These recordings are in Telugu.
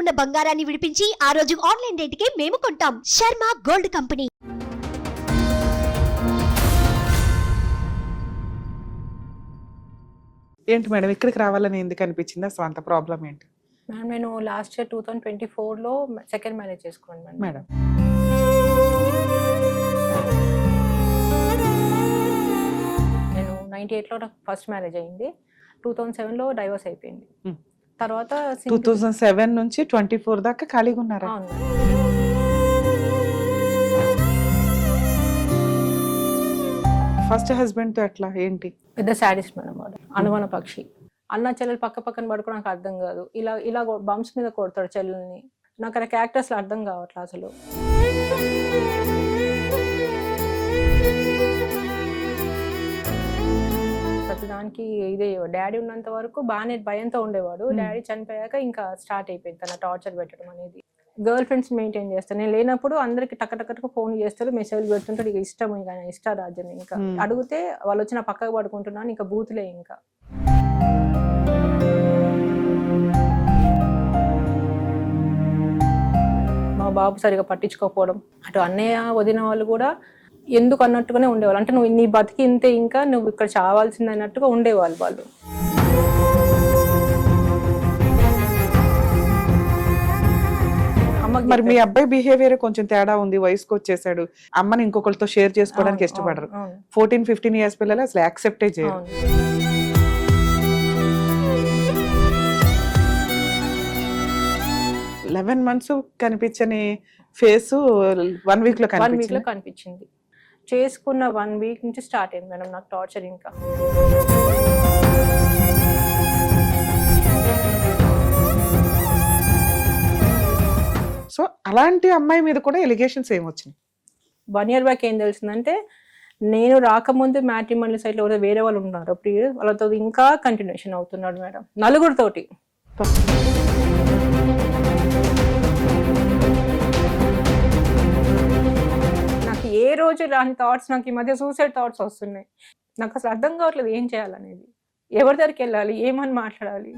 ఉన్న బంగారాన్ని విడిపించి ఆ రోజు ఆన్లైన్ రేటుకే మేము కొంటాం. Sharma gold company. ఏంటి మేడం ఇక్కడికి రావాలని ఎందుకు అనిపించింది? అసలు అంత ప్రాబ్లం ఏంటి మ్యామ్? నేను లాస్ట్ ఇయర్ 2024లో సెకండ్ మ్యారేజ్ చేసుకున్నాను మేడం. నేను 98లో నాకు ఫస్ట్ మ్యారేజ్ అయింది. 2007లో డైవర్స్ అయిపోయింది. తర్వాత 2007 నుంచి 24 దాకా ఖాళీగా ఉన్నారా? అవును. ఫస్ట్ హస్బెండ్ తో ఎట్లా ఏంటి? పెద్ద సాడిస్ట్ మేడం వాడు. అనుమాన పక్షి. అన్న చెల్లెలు పక్క పక్కన పడుకో నాకు అర్థం కాదు. ఇలా ఇలా బంప్స్ మీద కొడతాడు చెల్లెల్ని. నాకు అలా క్యారెక్టర్స్ అర్థం కావట్లే అసలు. ప్రతిదానికి ఇదే డాడీ ఉన్నంత వరకు బాగానే భయంతో ఉండేవాడు. డాడీ చనిపోయాక ఇంకా స్టార్ట్ అయిపోయింది తన టార్చర్ పెట్టడం అనేది. గర్ల్ ఫ్రెండ్స్ మెయింటైన్ చేస్తాను. నేను లేనప్పుడు అందరికి టక్క ఫోన్ చేస్తారు, మెసేజ్లు పెడుతుంటాడు. ఇక ఇష్టం, ఇక ఇష్టారాజ్యం. ఇంకా అడిగితే వాళ్ళు వచ్చి నా పక్కకు పడుకుంటున్నాను, ఇంకా బూతులే. ఇంకా మా బాబు సరిగా పట్టించుకోకపోవడం, అటు అన్నయ్య వదిన వాళ్ళు కూడా ఎందుకు అన్నట్టుగానే ఉండేవాళ్ళు. అంటే నువ్వు నీ బతికి ఇంతే, ఇంకా నువ్వు ఇక్కడ చావాల్సింది అన్నట్టుగా ఉండేవాళ్ళు వాళ్ళు. మరి మీ అబ్బాయి బిహేవియర్ కొంచెం తేడా ఉంది, వయసుకు వచ్చేసాడు, అమ్మని ఇంకొకరితో షేర్ చేసుకోవడానికి ఇష్టపడరు. 14-15 ఇయర్స్ పిల్లలు అసలు యాక్సెప్టే చేయరు. 11 months కనిపించని ఫేస్ 1 week లో కనిపించింది. చేసుకున్న 1 week నుంచి స్టార్ట్ అయింది మేడం నాకు టార్చర్. ఇంకా సో అలాంటి అమ్మాయి మీద కూడా ఎలిగేషన్స్ ఏమొచ్చినాయి? 1 year బ్యాక్ ఏం తెలిసిందంటే, నేను రాకముందు మ్యాట్రిమోనియల్ సైట్ లో వేరే వాళ్ళు ఉన్నారు, వాళ్ళతో ఇంకా కంటిన్యూషన్ అవుతున్నాడు మేడం, నలుగురితోటి. నాకు ఏ రోజు రాని థాట్స్ నాకు ఈ మధ్య సూసైడ్ థాట్స్ వస్తున్నాయి. నాకు అసలు అర్థం కావట్లేదు ఏం చేయాలనేది, ఎవరి దగ్గరికి వెళ్ళాలి, ఏమని మాట్లాడాలి.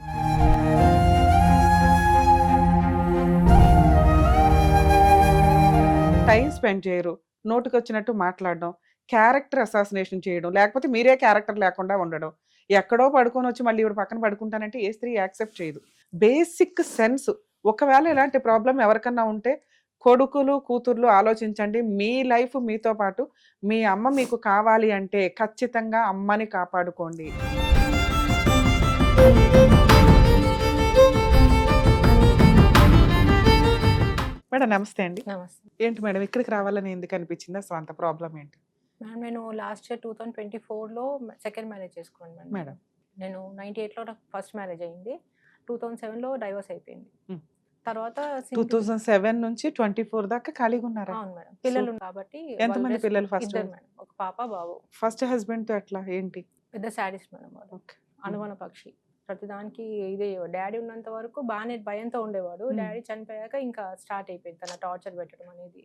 టైం స్పెండ్ చేయరు, నోటికి వచ్చినట్టు మాట్లాడడం, క్యారెక్టర్ అసాసినేషన్ చేయడం, లేకపోతే మీరే క్యారెక్టర్ లేకుండా ఉండడం, ఎక్కడో పడుకొని వచ్చి మళ్ళీ ఇప్పుడు పక్కన పడుకుంటానంటే ఏ స్త్రీ యాక్సెప్ట్ చేయదు. Basic sense. ఒకవేళ ఇలాంటి ప్రాబ్లం ఎవరికన్నా ఉంటే కొడుకులు కూతుర్లు ఆలోచించండి. మీ లైఫ్ మీతో పాటు మీ అమ్మ మీకు కావాలి అంటే ఖచ్చితంగా అమ్మని కాపాడుకోండి. మేడం నమస్తే అండి. నమస్తే. ఏంటి మేడం ఇక్కడికి రావాలని ఎందుకు అనిపించింది? అసలు అంత ప్రాబ్లం ఏంటి? మ్యామ్ నేను లాస్ట్ ఇయర్ 2024లో సెకండ్ మ్యారేజ్ చేసుకున్నాను మేడం. నేను 98లో నాకు ఫస్ట్ మ్యారేజ్ అయింది. 2007లో డైవర్స్ అయిపోయింది. తర్వాత 2007 నుంచి 24 దాకా ఖాళీగా ఉన్నారా? అవును మేడం. పిల్లలు కాబట్టి. ఎంతమంది పిల్లలు? ఫస్ట్ మేడం, ఒక పాప బాబు. ఫస్ట్ హస్బెండ్ తో ఎట్లా ఏంటి? పెద్ద సాడిస్ట్ మేడం వాడు. అనుమాన పక్షి. ప్రతిదానికి ఇదే డాడీ ఉన్నంత వరకు బాగానే భయంతో ఉండేవాడు. డాడీ చనిపోయాక ఇంకా స్టార్ట్ అయిపోయింది తన టార్చర్ పెట్టడం అనేది.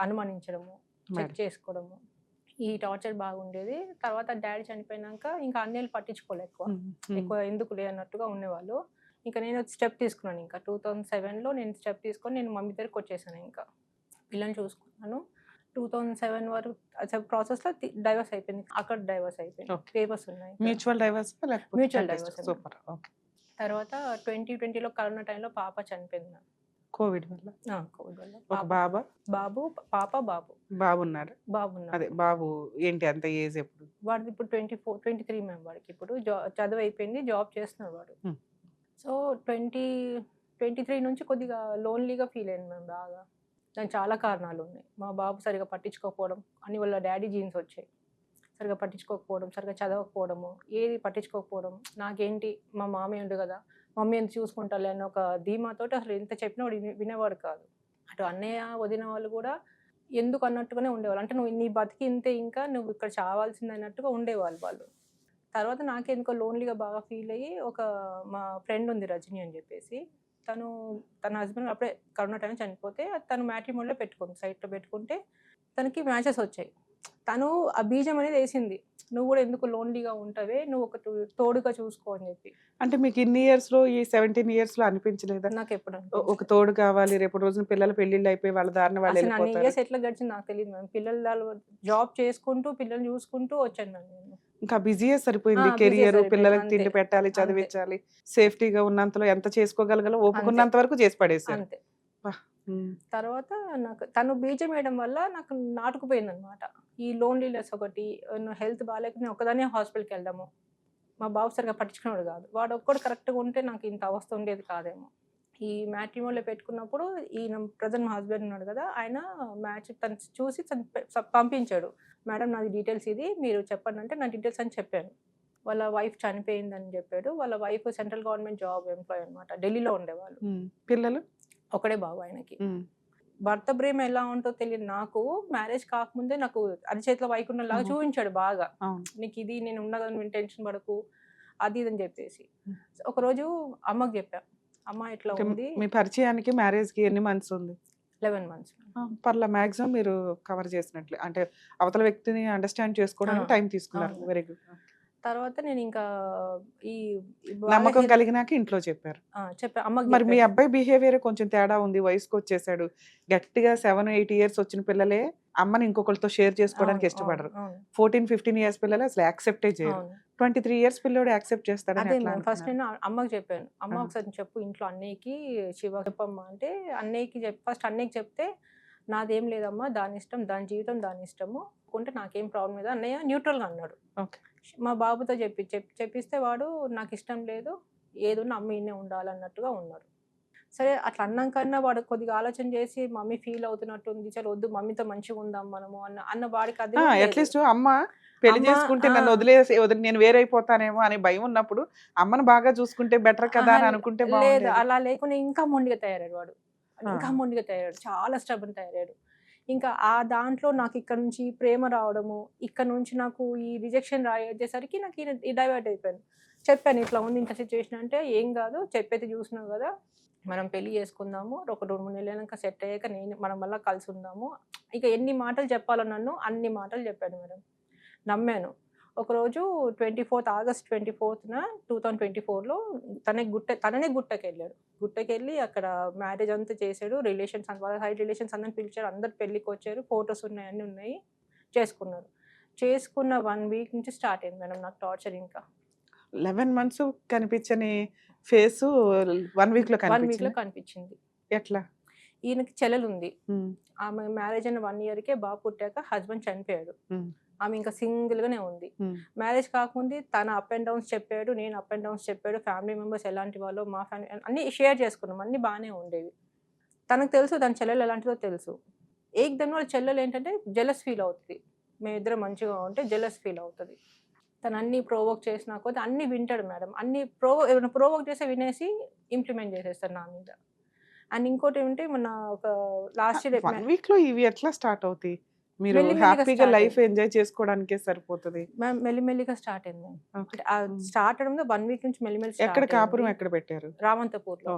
అనుమానించడము, చెక్ చేసుకోవడము, ఈ టార్చర్ బాగుండేది. తర్వాత డాడీ చనిపోయినాక ఇంకా అన్నయ్యలు పట్టించుకోలే, ఎక్కువ ఎందుకులే అన్నట్టుగా ఉండేవాళ్ళు. ఇంకా నేను స్టెప్ తీసుకున్నాను. ఇంకా 2007లో నేను స్టెప్ తీసుకొని నేను మమ్మీ దగ్గరికి వచ్చేసాను. ఇంకా పిల్లల్ని చూసుకున్నాను. 2007 వరకు ప్రాసెస్లో డైవర్స్ అయిపోయింది. అక్కడ డైవర్స్ అయిపోయింది. పేపర్స్ ఉన్నాయి. Mutual divorce? Mutual divorce. Super. Okay. తర్వాత 2020లో కరోనా టైంలో పాప చనిపోయింది. కోవిడ్ వల్ల. కోవిడ్ వల్ల. ఒక బాబు పాప బాబు ఉన్నారు. అదే బాబు ఏంటి అంత ఏజ్? ఎప్పుడు వాడిది? ఇప్పుడు 23 మ్యామ్. వాడికి ఇప్పుడు చదువు అయిపోయింది, జాబ్ చేస్తున్నాడు వాడు. సో 2023 నుంచి కొద్దిగా లోన్లీగా ఫీల్ అయింది మ్యామ్ బాగా. దానికి చాలా కారణాలు ఉన్నాయి. మా బాబు సరిగా పట్టించుకోకపోవడం అని, వాళ్ళ డాడీ జీన్స్ వచ్చాయి. సరిగా పట్టించుకోకపోవడం, సరిగా చదవకపోవడము, ఏది పట్టించుకోకపోవడం. నాకేంటి, మా మామయ్య ఉండు కదా, మమ్మీ ఎంత చూసుకుంటాలే అన్న ఒక ధీమాతోటి అసలు ఎంత చెప్పినా వాడు వినేవాడు కాదు. అటు అన్నయ్య వదిన వాళ్ళు కూడా ఎందుకు అన్నట్టుగానే ఉండేవాళ్ళు. అంటే నువ్వు నీ బతికి ఇంతే, ఇంకా నువ్వు ఇక్కడ చావాల్సింది అన్నట్టుగా ఉండేవాళ్ళు వాళ్ళు. తర్వాత నాకెందుకో లోన్లీగా బాగా ఫీల్ అయ్యి, ఒక మా ఫ్రెండ్ ఉంది రజని అని చెప్పేసి, తన హస్బెండ్ అప్పుడే కరోనా టైం చనిపోతే తను మ్యాట్రిమోనిలో పెట్టుకుంది, సైట్లో పెట్టుకుంటే తనకి మ్యాచెస్ వచ్చాయి. తను ఆ బీజం అనేది వేసింది, నువ్వు కూడా ఎందుకు లోన్లీగా ఉంటావే, నువ్వు ఒక తోడుగా చూసుకో అని చెప్పి. అంటే మీకు ఇన్ని ఇయర్స్ లో, ఈ 17 ఇయర్స్ లో అనిపించలేదా నాకు ఎప్పుడు ఒక తోడు కావాలి, రేపు రోజున పిల్లల పెళ్లిళ్ళు అయిపోయి వాళ్ళ దారిన వాళ్ళు అసలు అన్ని వెళ్ళిపోతారు? ఇయర్స్ ఎట్లా గడిచింది నాకు తెలియదు మ్యామ్. పిల్లలు జాబ్ చేసుకుంటూ పిల్లల్ని చూసుకుంటూ వచ్చాను మ్యామ్ నేను. ఇంకా బిజీయే సరిపోయింది. బిజీ కెరియర్, సరిపోయింది, పిల్లలకి అంతే తిండి పెట్టాలి, అంతే చదివించాలి, సేఫ్టీగా ఉన్నంతలో ఎంత చేసుకోగలగలో అంతే ఒప్పుకున్నంత వరకు చేసి పడేశారు. అంతే. వా, ఉమ్, తర్వాత నాకు తను బీజం వేయడం వల్ల నాకు నాటుకుపోయింది అనమాట ఈ లోన్లీనెస్ ఒకటి. హెల్త్ బాగాలేక నేను ఒకదానే హాస్పిటల్కి వెళ్దాము, మా బాబు సరిగా పట్టించుకునేవాడు కాదు. వాడు ఒక్కడు కరెక్ట్గా ఉంటే నాకు ఇంత అవస్థ ఉండేది కాదేమో. ఈ మ్యాట్రిమోనిలో పెట్టుకున్నప్పుడు ఈయన ప్రజెంట్ మా హస్బెండ్ ఉన్నాడు కదా, ఆయన మ్యాచ్ తను చూసి పంపించాడు, మేడం నాది డీటెయిల్స్ ఇది, మీరు చెప్పండి అంటే నా డీటెయిల్స్ అని చెప్పాను. వాళ్ళ వైఫ్ చనిపోయిందని చెప్పాడు. వాళ్ళ wife central government job employee అనమాట, ఢిల్లీలో ఉండేవాళ్ళు. పిల్లలు ఒకడే బాబు ఆయనకి. భర్త ప్రేమ ఎలా ఉంటుందో తెలియదు నాకు. మ్యారేజ్ కాకముందే నాకు అరిచేతిలో వైకుంఠం లాగా చూపించాడు బాగా, నీకు ఇది నేను ఉన్నదని టెన్షన్ పడకు అది ఇది అని చెప్పేసి. ఒకరోజు అమ్మకి చెప్పా, అమ్మ ఇట్లా ఉంది. మీ పరిచయానికి మ్యారేజ్ కి ఎన్ని మంత్స్ ఉంది? 11 months. పర్లా మాక్సిమం మీరు కవర్ చేసినట్లే, అంటే అవతల వ్యక్తిని అండర్స్టాండ్ చేసుకోవడానికి టైం తీసుకున్నారు. Very good. తర్వాత నేను ఇంకా ఈ నమ్మకం కలిగినాక ఇంట్లో చెప్పారు. చెప్పా అమ్మకి. మరి మీ అబ్బాయి బిహేవియర్ కొంచెం తేడా ఉంది, వయసుకు వచ్చేసాడు. గట్టిగా 7-8 ఇయర్స్ వచ్చిన పిల్లలే అమ్మని ఇంకొకరితో షేర్ చేసుకోవడానికి ఇష్టపడరు. 14-15 ఇయర్స్ పిల్లలు అసలు యాక్సెప్టే చేయరు. 23 ఇయర్స్ పిల్లోడు యాక్సెప్ట్ చేస్తాడని అదే ఫస్ట్ నేను అమ్మకి చెప్పాను, అమ్మ ఒకసారి చెప్పు ఇంట్లో అన్నయ్యకి, శివ చెప్పమ్మా అంటే అన్నయ్యకి ఫస్ట్ అన్నయ్యకి చెప్తే, నాదేం లేదమ్మా, దాని ఇష్టం, దాని జీవితం దాని ఇష్టము, కొంటే నాకేం ప్రాబ్లం లేదు అన్నయ్య న్యూట్రల్గా అన్నాడు. మా బాబుతో చెప్పిస్తే వాడు నాకు ఇష్టం లేదు, ఏదున్నా అమ్మ ఈయనే ఉండాలన్నట్టుగా ఉన్నాడు. సరే అట్లా అన్నాకన్నా వాడు కొద్దిగా ఆలోచన చేసి మమ్మీ ఫీల్ అవుతున్నట్టుంది, చలో వద్దు మమ్మీతో మంచిగా ఉందాం మనము అన్న వాడికి అది అట్లీస్ట్ అమ్మ పెళ్లి చేసుకుంటే నన్ను వదిలేసి నేను వేరైపోతానేమో అనే భయం ఉన్నప్పుడు అమ్మను బాగా చూసుకుంటే బెటర్ కదా అని అనుకుంటే లేదు. అలా లేకుండా ఇంకా మొండిగా తయారాడు వాడు, ఇంకా మొండిగా తయారాడు, చాలా స్టబన్ తయారాడు. ఇంకా ఆ దాంట్లో నాకు ఇక్కడ నుంచి ప్రేమ రావడము, ఇక్కడ నుంచి నాకు ఈ రిజెక్షన్ వచ్చేసరికి నాకు డైవర్ట్ అయిపోయాను. చెప్పాను ఇట్లా ఉంది ఇంత సిచ్యువేషన్ అంటే, ఏం కాదు చెప్పైతే చూసినావు కదా, మనం పెళ్లి చేసుకుందాము, ఒక 2-3 నెలలక సెట్ అయ్యాక మనం మళ్ళీ కలిసి ఉందాము. ఇక ఎన్ని మాటలు చెప్పాలో నన్ను అన్ని మాటలు చెప్పాను మేడం. నమ్మాను. ఒకరోజు ఆగస్ట్ 24న 2024లో తననే గుట్టకెళ్ళాడు. గుట్టకెళ్ళి అక్కడ మ్యారేజ్ అంతా చేశాడు. రిలేషన్స్ వాళ్ళ సైడ్ రిలేషన్స్ అందరిని పిలిచాడు, అందరు పెళ్ళికి వచ్చారు, ఫొటోస్ ఉన్నాయి, అన్నీ ఉన్నాయి, చేసుకున్నారు. చేసుకున్న 1 week నుంచి స్టార్ట్ అయింది మేడం నాకు టార్చర్. ఇంకా 11 months కనిపించని ఫేస్ 1 week లో కనిపించింది. ఎట్లా? ఈయనకి చెల్లెలు ఉంది, ఆమె మ్యారేజ్ అయిన 1 yearకే బాబు పుట్టాక హస్బెండ్ చనిపోయాడు. ఆమె ఇంకా సింగిల్ గానే ఉంది. మ్యారేజ్ కాకముందు తన అప్ అండ్ డౌన్స్ చెప్పాడు, నేను అప్ అండ్ డౌన్స్ చెప్పాడు, ఫ్యామిలీ మెంబర్స్ ఎలాంటి వాళ్ళు, మా ఫ్యామిలీ అన్ని షేర్ చేసుకున్నాం, అన్ని బాగానే ఉండేవి. తనకు తెలుసు తన చెల్లెలు ఎలాంటిదో తెలుసు. ఏకదమ్ వాళ్ళ చెల్లెలు ఏంటంటే జెలస్ ఫీల్ అవుతుంది, మేమిద్దరం మంచిగా ఉంటే జెలస్ ఫీల్ అవుతుంది. తను అన్ని ప్రోవోక్ చేసినా కొద్ది అన్ని వింటాడు మేడం, అన్ని ఏమైనా ప్రోవోక్ చేస్తే వినేసి ఇంప్లిమెంట్ చేసేస్తాడు నా మీద. అండ్ ఇంకోటి ఏంటంటే మన ఒక లాస్ట్ ఇయర్ 1 week లో ఇవి ఎట్లా స్టార్ట్ అవుతాయి? మీరు హ్యాపీగా లైఫ్ ఎంజాయ్ చేసుకోవడానికే సరిపోతుంది. మెల్లిమెల్లిగా స్టార్ట్ అయింది. స్టార్ట్ అవడంలో 1 week నుంచి మెల్లిమెల్లి. ఎక్కడ కాపురం ఎక్కడ పెట్టారు? రామంతపూర్లో.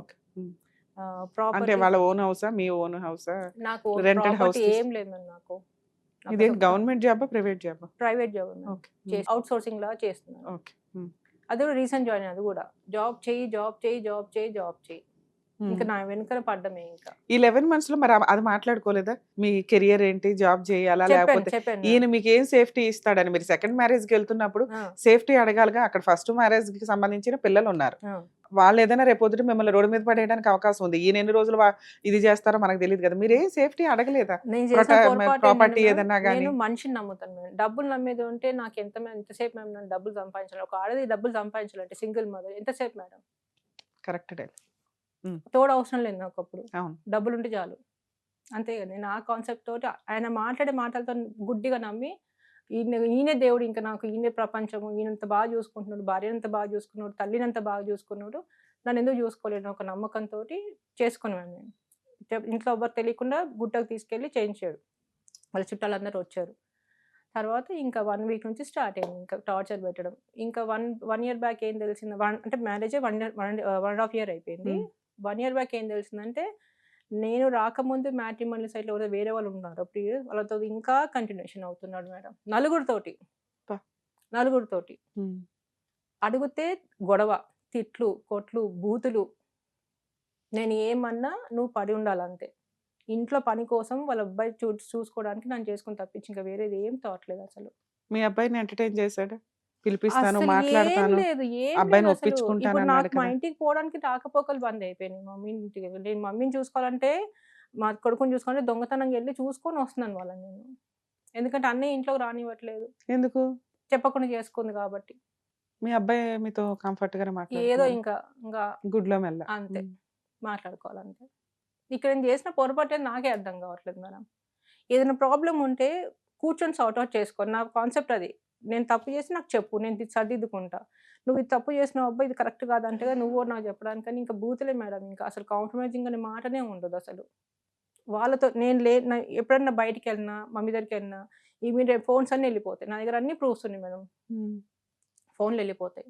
అంటే వాళ్ళ ఓన్ హౌసా, మీ ఓన్ హౌసా? నాకు రెంటెడ్ హౌస్ ఏం లేదు నాకు. ఇదేం గవర్నమెంట్ జాబా, ప్రైవేట్ జాబా? Private job. అవుట్ సోర్సింగ్ లా చేస్తున్నాను. అది కూడా రీసెంట్ జాయిన్. అది కూడా జాబ్ చేయి ఇంకా నా వెనుకనే పడ్డమే. ఇంకా ఈ 11 months లో మరి అది మాట్లాడుకోలేదా? మీ కెరియర్ ఏంటి, జాబ్ చేయాలా, లేకపోతే ఈయన మీకు ఏం సేఫ్టీ ఇస్తాడని? మీరు సెకండ్ మ్యారేజ్ కి వెళ్తున్నప్పుడు సేఫ్టీ అడగాలిగా. అక్కడ ఫస్ట్ మ్యారేజ్ కి సంబంధించిన పిల్లలు ఉన్నారు, వాళ్ళు ఏదైనా రేపొద్దుట మిమ్మల్ని రోడ్డు మీద పడేయడానికి అవకాశం ఉంది. ఈయన ఎన్ని రోజులు ఇది చేస్తారో మనకు తెలియదు కదా, మీరు ఏం సేఫ్టీ అడగలేదా? ప్రాపర్టీ ఏదన్నా కానీ. నేను మనిషిని నమ్ముతాను మేడం, డబ్బులు నమ్మేది ఉంటే నాకు ఎంతసేపు మేము నన్ను డబ్బులు సంపాదించాలి, ఒక ఆడది డబ్బులు సంపాదించాలంటే సింగిల్ మదర్ ఎంతసేపు మేడం? కరెక్ట్. తోడు అవసరం లేదు నాకు, అప్పుడు డబ్బులు ఉంటే చాలు, అంతే కదా. నేను ఆ కాన్సెప్ట్ తోటి ఆయన మాట్లాడే మాటలతో గుడ్డిగా నమ్మి ఈయనే దేవుడు, ఇంకా నాకు ఈయనే ప్రపంచము, ఈయనంత బాగా చూసుకుంటున్నాడు, భార్యనంత బాగా చూసుకున్నాడు, తల్లినంత బాగా చూసుకున్నాడు, నన్ను ఎందుకు చూసుకోలేను ఒక నమ్మకంతో చేసుకున్నాను నేను. ఇంట్లో ఎవరు తెలియకుండా గుట్టకు తీసుకెళ్ళి చేయించాడు, వాళ్ళ చుట్టాలందరూ వచ్చారు. తర్వాత ఇంకా 1 week నుంచి స్టార్ట్ అయింది ఇంకా టార్చర్ పెట్టడం. ఇంకా వన్ ఇయర్ బ్యాక్ ఏం తెలిసింది, అంటే మ్యారేజ్ 1.5 year అయిపోయింది. 1 year బ్యాక్ ఏం తెలిసిందంటే నేను రాకముందు మ్యాట్రిమోనీ సైట్‌లో ఎవరో వేరే వాళ్ళు ఉన్నారు. వాళ్ళతో ఇంకా కంటిన్యూషన్ అవుతున్నాడు మేడం. నలుగురితోటి. అబ్బా! నలుగురితోటి. హ్మ్. అడిగితే గొడవ, తిట్లు, కొట్లు, బూతులు. నేను ఏమన్నా నువ్వు పడి ఉండాలంతే. ఇంట్లో పని కోసం వాళ్ళ అబ్బాయి చూసుకోవడానికి నన్ను చేసుకొని తప్పించి ఇంకా వేరేది ఏం తోవట్లేదు అసలు. మీ అబ్బాయిని ఎంటర్‌టైన్ చేసాడా? పిలిపిస్తాను, అస్సలు ఏం మాట్లాడతాను, లేదు. ఏం అబ్బాయిని లేదు అసలు. ఒప్పించుకుంటాను ఇప్పుడు అన్నాడు నాకు మా కదా! ఇంటికి పోవడానికి రాకపోకలు బంద్ అయిపోయినాయి. మమ్మీ ఇంటికి. నేను మమ్మీని చూసుకోవాలంటే, మా కొడుకుని చూసుకోవాలంటే దొంగతనంగా ఎళ్లి చూసుకొని వస్తున్నాను వాళ్ళని నేను. ఎందుకంటే అన్నయ్య ఇంట్లోకి రానివ్వట్లేదు. ఎందుకు? చెప్పకుండా చేసుకుంది కాబట్టి. మీ అబ్బాయి మీతో కంఫర్ట్‌గానే ఏదో మాట్లాడుతున్నాడా? ఇంకా గుడ్లో మెల్ల. అంతే. హ్మ్. మాట్లాడుకోవాలంతే. ఇక్కడ నేను చేసిన పొరపాటేంది నాకే అర్థం కావట్లేదు మేడం. ఏదైనా ప్రాబ్లమ్ ఉంటే కూర్చొని సార్ట్ ఔట్ చేసుకో. నా కాన్సెప్ట్ అది. నేను తప్పు చేసి నాకు చెప్పు. నేను ఇది సరిదిద్దుకుంటా. నువ్వు ఇది తప్పు చేసినావు అబ్బా! ఇది కరెక్ట్ కాదంటే నువ్వు కూడా నాకు చెప్పడానికని ఇంకా బూతులే మేడం ఇంకా. అసలు కాంప్రమైజింగ్ అనే మాటనే ఉండదసలు. వాళ్ళతో నేను ఎప్పుడన్నా బయటికెళ్ళినా, మమ్మీ దగ్గరికెళ్ళినా ఇమ్మీడియేట్ ఫోన్స్ అన్నీ ఎళ్ళిపోతాయి. నా దగ్గర అన్ని ప్రూఫ్స్ ఉన్నాయి మేడం. హ్మ్. ఫోన్‌లు ఎళ్ళిపోతాయి.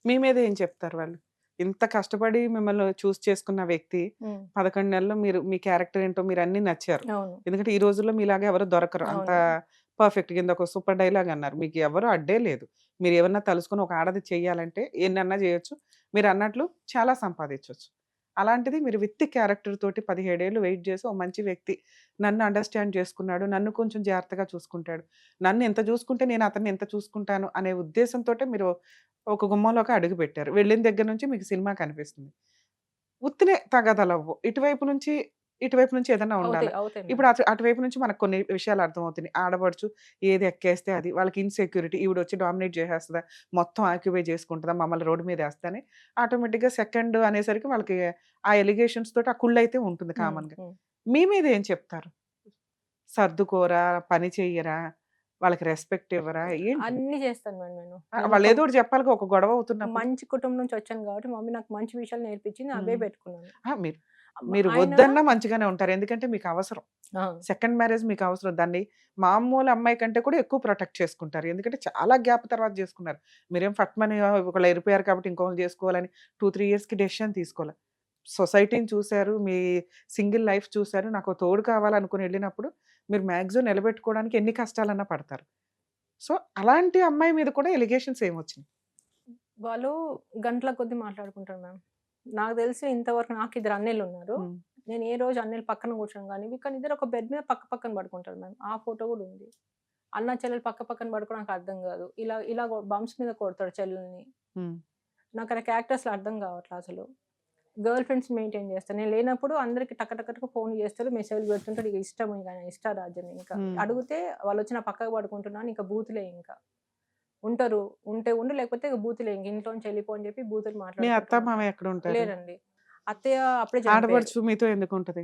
మీ మీద ఏం చెప్తారు వాళ్ళు? ఇంత కష్టపడి మిమ్మల్ని చూస్ చేసుకున్న వ్యక్తి హ్మ్. 11 నెలల్లో మీరు మీ క్యారెక్టర్ ఏంటో మీరు అన్నీ నచ్చారు. అవును. ఎందుకంటే ఈ రోజుల్లో మీలాగా ఎవరు దొరకరు. అంత అవును. పర్ఫెక్ట్‌గా ఇందాక సూపర్ డైలాగ్ అన్నారు. మీకు ఎవరు అడ్డే లేదు. మీరు ఏమన్నా తలుసుకొని ఒక ఆడది చేయాలంటే ఎన్నన్నా చేయొచ్చు. మీరు అన్నట్లు చాలా సంపాదించొచ్చు. అలాంటిది మీరు విత్ క్యారెక్టర్ తోటి 17 ఏళ్ళు వెయిట్ చేసి ఓ మంచి వ్యక్తి నన్ను అండర్‌స్టాండ్ చేసుకున్నాడు. నన్ను కొంచెం జాగ్రత్తగా చూసుకుంటాడు. నన్ను ఇంత చూసుకుంటే నేను అతన్ని ఇంత చూసుకుంటాను అనే ఉద్దేశంతోటే మీరు ఒక గుమ్మంలోకి అడుగుపెట్టారు. వెళ్ళిన దగ్గర నుంచి మీకు సినిమా కనిపిస్తుంది. ఉత్తినే తగాదాలవ్వవు. ఇటువైపు నుంచి ఏదన్నా ఉండాల. అవుతాయి. అవుతాయి ఇప్పుడు మేడం. అటువైపు నుంచి మనకు కొన్ని విషయాలు అర్థమవుతున్నాయి. ఆడపడుచు ఏది ఎక్కేస్తే అది. వాళ్ళకి ఇన్‌సెక్యూరిటీ ఈవిడొచ్చి డామినేట్ చేసేస్తదా? మొత్తం ఆక్యుపై చేసుకుంటదా? మమ్మల్ని రోడ్డు మీద ఏస్తదని ఆటోమేటిక్‌గా సెకండ్ అనేసరికి వాళ్ళకి ఆ ఎలిగేషన్స్ తోటి ఆ కుళ్ళైతే ఉంటుంది హ్మ్. కామన్‌గా. హ్మ్. మీ మీద ఏం చెప్తారు? సర్దుకోరా? పని చెయ్యరా? వాళ్ళకి రెస్పెక్ట్ ఇవ్వరా? ఏంటి? అన్నీ చేస్తాను మేడం నేను. నేనొక వాళ్ళేదో ఒకటి చెప్పాలిగా ఒక గొడవ అవుతున్నప్పుడు. మంచి కుటుంబం నుంచి వచ్చాను కాబట్టి మమ్మీ నాకు మంచి విషయాలు నేర్పించింది. అవే హ్మ్. పెట్టుకున్నాను. ఆ! మీరు అమ్మ మీరు ఆయన వద్దన్నా మంచిగానే ఉంటారు. ఎందుకంటే మీకు అవసరం. ఆ! సెకండ్ మ్యారేజ్ మీకు అవసరం. దాన్ని మామూలు అమ్మాయి కంటే కూడా ఎక్కువ ప్రొటెక్ట్ చేసుకుంటారు. ఎందుకంటే చాలా గ్యాప్ తర్వాత చేసుకున్నారు. మీరేం ఫట్మని ఒకళ్ళు ఎళ్ళిపోయారు కాబట్టి ఇంకొకళ్ళని చేసుకోవాలని 2, 3 ఇయర్స్‌కి డెసిషన్ తీసుకోలే. సొసైటీని చూసారు. మీ సింగిల్ లైఫ్ చూసారు. నాకో తోడు కావాలనుకుని ఎళ్ళినప్పుడు మీరు మాక్సిమం నిలబెట్టుకోవడానికి ఎన్ని కష్టాలన్నా పడతారు. సో, అలాంటి అమ్మాయి మీద కూడా ఎలిగేషన్స్ ఏమొచ్చినాయి? వాళ్ళు గంటల కొద్దీ మాట్లాడుకుంటారు మ్యామ్. నాకు తెలిసి ఇంతవరకు నాకు ఇద్దరు అన్నయ్యలున్నారు. హ్మ్. నేను ఏ రోజు అన్నయ్యలు పక్కన కూర్చోను గానీ, కానీ ఇద్దరు ఒక బెడ్ మీద పక్క పక్కన పడుకుంటారు మ్యామ్. ఆ ఫోటో గూడా ఉంది. అన్న, చెల్లెలు పక్క పక్కన పడుకోవడం నాకు అర్థం గాదు. ఇలా ఇలా బంప్స్ మీద కొడతాడు చెల్లెల్ని. హ్మ్. నాకు ఆ క్యారెక్టర్స్‌లో అర్థం కావట్లే అసలు. గర్ల్ ఫ్రెండ్స్ మెయింటైన్ చేస్తా. నేను లేనప్పుడు అందరికి టక టక టక ఫోన్‌లు చేస్తాడు, మెసేజ్‌లు పెడుతుంటాడు. ఇక ఇష్టం ఇక ఆయన ఇష్టారాజ్యం ఇంకా. హ్మ్. అడిగితే వాళ్ళొచ్చి నా పక్కకు పడుకుంటున్నాను. ఇంక బూతులే ఇంకా. ఉంటారు. ఉంటే ఉండు లేకపోతే ఇక బూతులే ఇంక ఇంట్లోంచి వెళ్ళిపో అని చెప్పి బూతులు మీ అత్త, మాట్లాడుకుంటూ ఉంటారు. మామయ్య ఎక్కడుంటారు? లేరండి. అత్తయ్య అప్పుడే చనిపోయారు. ఆడపడుచు మీతో ఎందుకుంటది?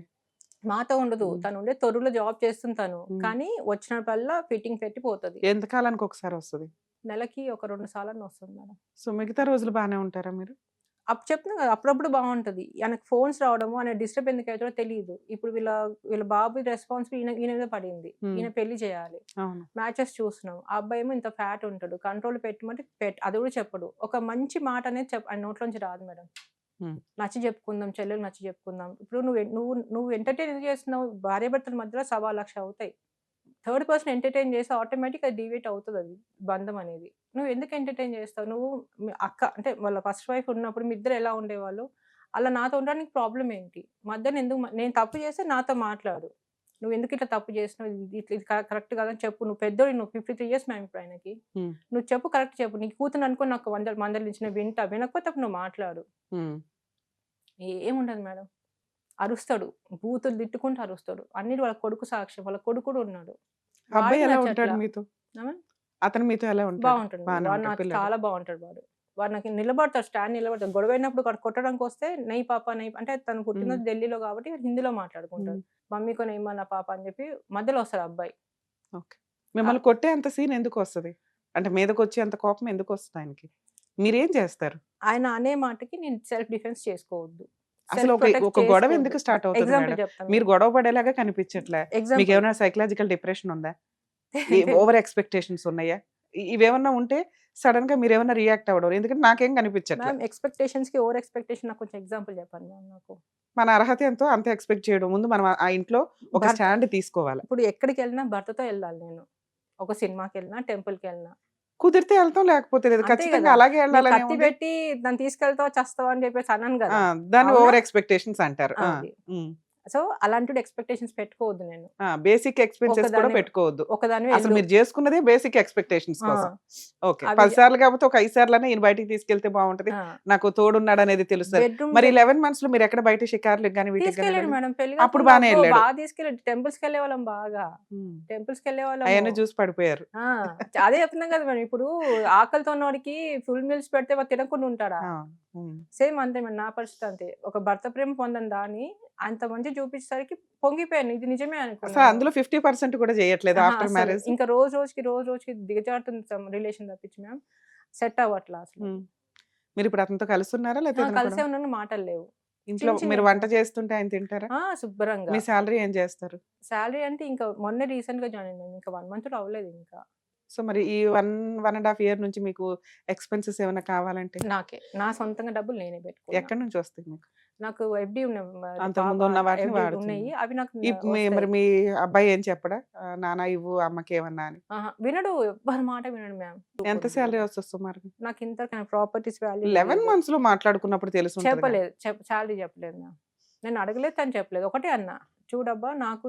మాతో ఉండదు. హ్మ్. తనుండే తొర్రూరులో జాబ్ చేస్తుంది తను. హ్మ్. కానీ వచ్చినప్పుడల్లా ఫిట్టింగ్ పెట్టి పోతది. ఎంత కాలానికి ఒకసారొస్తది? నెలకి ఒక 2 సార్లన్నా వస్తుంది మేడం. సో, మిగతా రోజులు బానే ఉంటారా మీరు? చెప్తున్నా కదా! అప్పుడప్పుడు బావుంటది. ఆయనకు ఫోన్స్ రావడము, ఆయన డిస్టర్బ్ ఎందుకయితాడో తెలీదు. ఇప్పుడు వీళ్ళ బాబు రెస్పాన్సిబిలిటీ ఈయన మీద పడింది. హ్మ్. ఈయన పెళ్లి చేయాలి. అవును. మ్యాచెస్ చూస్తున్నాం. ఆ అబ్బాయేమో ఇంత ఫ్యాట్ ఉంటాడు. కంట్రోల్‌లో పెట్టమంటే అది కూడా చెప్పడు. ఒక మంచి మాట అనేది ఆయన నోట్లోంచి రాదు మేడం. హ్మ్. నచ్చ చెప్పుకుందాం, చెల్లెకి నచ్చ చెప్పుకుందాం. ఇప్పుడు నువ్వు ఎంటర్‌టైన్ ఎందుకు చేస్తున్నావు? భార్యాభర్తల మధ్యలో 1,00,000 అవుతాయి. థర్డ్ పర్సన్ ఎంటర్‌టైన్ చేస్తే ఆటోమేటిక్‌గా డీవియేట్ అవుతదది బంధం అనేది. నువ్వెందుకు ఎంటర్‌టైన్ చేస్తావు? నువ్వు మీ అక్క అంటే వాళ్ళ ఫస్ట్ వైఫ్ ఉన్నప్పుడు మీ ఇద్దరు ఎలా ఉండేవాళ్ళు? అలా నాతో ఉండడానికి ప్రాబ్లమ్ ఏంటి? మధ్యన ఎందుకు నేను తప్పు చేస్తే నాతో మాట్లాడు. నువ్వెందుకు ఇట్లా తప్పు చేసినావు? ఇది కరెక్ట్ కాదని చెప్పు. నువ్వు పెద్దోడివి నువ్వు 53 ఇయర్స్ మ్యామ్ ఇప్పుడు ఆయనకి. హ్మ్. నువ్వు చెప్పు కరెక్ట్ చెప్పు. నీ కూతురిని అనుకోని నాకు మందలించిన వింటా. వినకపోతే అప్పుడు నువ్వు మాట్లాడు. హ్మ్. ఏముండదు మేడం. అరుస్తాడు. బూతులు తిట్టుకుంటూ అరుస్తాడు. అన్నిటి వాళ్ళ కొడుకు సాక్ష్యం. వాళ్ళ కొడుకు కూడా ఉన్నాడు. అబ్బాయి వాడికి ఎలా ఉంటాడు నచ్చట్లా. మీతో? ఆ! అతను మీతో ఎలా ఉంటాడు? బావుంటాడు. బానే వాడు ఉంటాడు నాతో పిల్లాడు. చాలా బావుంటాడు వాడు. వాడు నాకు నిలబడతాడు. స్టాండ్ నిలబడతాడు. గొడవైనప్పుడు కొట్టడానికొస్తే నై పాప నై అంటే తను హ్మ్. పుట్టినది ఢిల్లీలో కాబట్టి హిందీలో హ్మ్. మాట్లాడుకుంటాడు. మమ్మీకో నైమా పాప అని చెప్పి మధ్యలో వస్తాడు అబ్బాయి. ఓకే. మిమ్మల్ని ఆహ్, కొట్టే అంత సీన్ ఎందుకొస్తది? అంటే మీదకొచ్చే అంత కోపం ఎందుకొస్తది ఆయనకి? మీరేం చేస్తారు? ఆయన అనే మాటకి నేను సెల్ఫ్ డిఫెన్స్ చేసుకోవద్దు. అసలు సెల్ఫ్ ప్రొటెక్ట్ ఒక గొడవ చేసుకోవద్దు. ఎందుకు స్టార్ట్ అవుతది ఎగ్జాంపుల్ మేడం? చెప్తాను మీరు మేడం. గొడవ పడేలాగా కనిపించట్లే. ఎగ్జాంపుల్ మీకేమైనా సైకలాజికల్ డిప్రెషన్ ఉందా? ఓవర్ ఎక్స్‌పెక్టేషన్స్ ఉన్నాయా? ఇవేమన్నా ఉంటే సడన్ గా మీరేమన్నా రియాక్ట్ అవ్వడం, ఎందుకంటే నాకేం కనిపించట్లే. మ్యామ్ ఎక్స్పెక్టేషన్స్కి ఓవర్ ఎక్స్పెక్టేషన్ నాకు కొంచెం ఎగ్జాంపుల్ చెప్పండి మ్యామ్ నాకు. మన అర్హత ఎంతో అంత ఎక్స్పెక్ట్ చేయడం, ముందు మనం ఆ ఇంట్లో ఒక భర్త స్టాండ్ తీసుకోవాలి. ఇప్పుడు ఎక్కడికి వెళ్ళినా భర్తతో వెళ్ళాలి నేను. ఒక సినిమాకి వెళ్ళినా, టెంపుల్కి వెళ్ళినా కుదిరితే వెళ్తాం, లేకపోతే లేదు. అంతే ఖచ్చితంగా కదా. అలాగే నీ వెళ్ళాలని కత్తి ఏముంది. పెట్టి నన్ను తీసుకెళ్తావా చస్తావా అని చెప్పేసి అనను కదా. దాన్ని అవునా? ఓవర్ ఎక్స్పెక్టేషన్స్ అంటారు. అది. సో అలాంటి ఎక్స్పెక్టేషన్స్ పెట్టుకోవద్దు నేను. బేసిక్ ఎక్స్పెన్సెస్ కూడా ఒకదాని పెట్టుకోవద్దు. ఒకదాని అసలు మీరు చేసుకున్నదే బేసిక్ ఎక్స్పెక్టేషన్స్ కోసం. ఓకే, అవి 10 సార్లు కాకపోతే ఒక 5 సార్లనే ఈయన బయటికి తీసుకెళ్తే బాగుంటది, నాకు తోడున్నాడు అనేది తెలుస్తుంది. బెడ్రూమ్ మరి 11 months లో మీరు ఎక్కడ బయట షికార్లకు కానీ వీటికి కానీ తీసుకెళ్ళాడు వెళ్ళలేదు? మేడం. పెళ్లి అప్పుడు కాకుండా బానే వెళ్ళాడు. బాగా తీసుకెళ్ళాడు. టెంపుల్స్కి వెళ్ళే వాళ్ళం బాగా. టెంపుల్స్కి వెళ్ళే అవన్నీ వాళ్ళము. చూసి పడిపోయారు. అదే చెప్తున్నాం కదా మేడం. ఇప్పుడు ఆకలితో ఉన్నవాడికి ఫుల్ మీల్స్ పెడితే వాడు తినకుండా ఉంటాడా? సేమ్ అంతే మేడం. నా పరిస్థితి అంతే. ఒక భర్త ప్రేమ పొందని దాన్ని అంత మంచి చూపించేసరికి పొంగిపోయాను. ఇది నిజమే అసలు అనుకున్నాను. అందులో 50% కూడా చేయట్లేదు ఆఫ్టర్ అసలు మ్యారేజ్. ఇంకా రోజు రోజుకి దిగజారుతుంది రిలేషన్ తప్పించి మ్యామ్. సెట్ అవ్వట్లా అసలు. మీరు ఇప్పుడు అతనితో కలిసి ఉన్నారా లేకపోతే కలిసే ఉన్నాను, మాటలు లేవు. ఇంట్లో చిన్న మీరు చిన్నవి వంట సార్. చేస్తుంటే ఆయన తింటారా? శుభ్రంగా. మీ శాలరీ ఏం చేస్తారు? సాలరీ అంటే ఇంకా మొన్నే రీసెంట్‌గా జాయిన్ అయ్యాను. ఇంకా 1 మంత్ కూడా అవ్వలేదు ఇంకా. సో మరి ఈ 1.5 year నుంచి మీకు ఎక్స్‌పెన్సెస్ ఏమైనా కావాలంటే నాకే. నా సొంతంగా డబ్బులు నేనే పెట్టుకున్నా. ఎక్కడి నుంచి వస్తాయి మీకు? నాకు ఎఫ్‌డి ఉన్నాయి. అంతకుముందు ఉన్న వాటిని ఎఫ్‌డి వాడుతున్నారు. ఉన్నాయి. అవి నాకు మరి వస్తాయి. మీ అబ్బాయి ఏం చెప్పడా? నాన్న ఇవ్వు అమ్మకి ఏమన్నా అని. వినడు. ఎవ్వరి మాట వినడు మ్యామ్. ఎంత శాలరీ వస్తుంది సుమారుగా? నాకు ఇంత ప్రాపర్టీస్ వాల్యూ 11 months లో మాట్లాడుకున్నప్పుడు తెలిసి ఉంటుంది కదా. చెప్పలేదు. సాలరీ చెప్పలేదు మ్యామ్. నేను అడగలేదు, తను చెప్పలేదు. ఒకటే అన్నా, చూడబ్బా నాకు